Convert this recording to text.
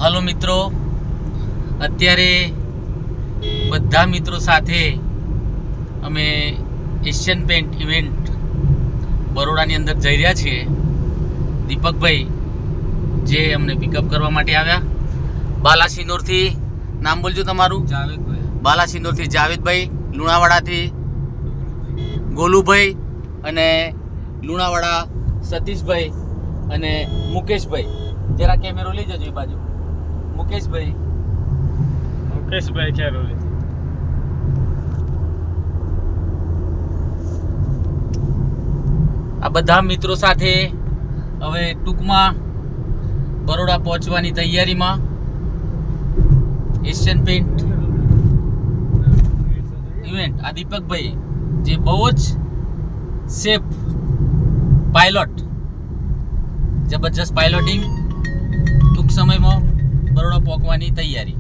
Hello મિત્રો, અત્યારે બધા મિત્રો સાથે અમે એશિયન પેન્ટ ઇવેન્ટ બરોડાની અંદર જઈ રહ્યા છીએ. દીપકભાઈ જે અમને પિકઅપ કરવા માટે આવ્યા, બાલાસિનોરથી, નામ બોલજો તમારું. જાવેદભાઈ. બાલાસિનોરથી જાવેદભાઈ, લુણાવાડાથી ગોલુભાઈ અને લુણાવાડા સતીશભાઈ અને મુકેશભાઈ. જરા કેમેરો લઈ જજો એ બાજુ. મુકેશભાઈ ખેરોલી. આ બધા મિત્રો સાથે હવે ટૂંકમાં બરોડા પહોંચવાની તૈયારીમાં. એશિયન પેન્ટ ઇવેન્ટ, આ દીપકભાઈ જે બહુ જ સેફ પાયલોટ, જબરજસ્ત પાયલોટિંગ, ટૂંક સમયમાં બરોડા પહોંચવાની તૈયારી.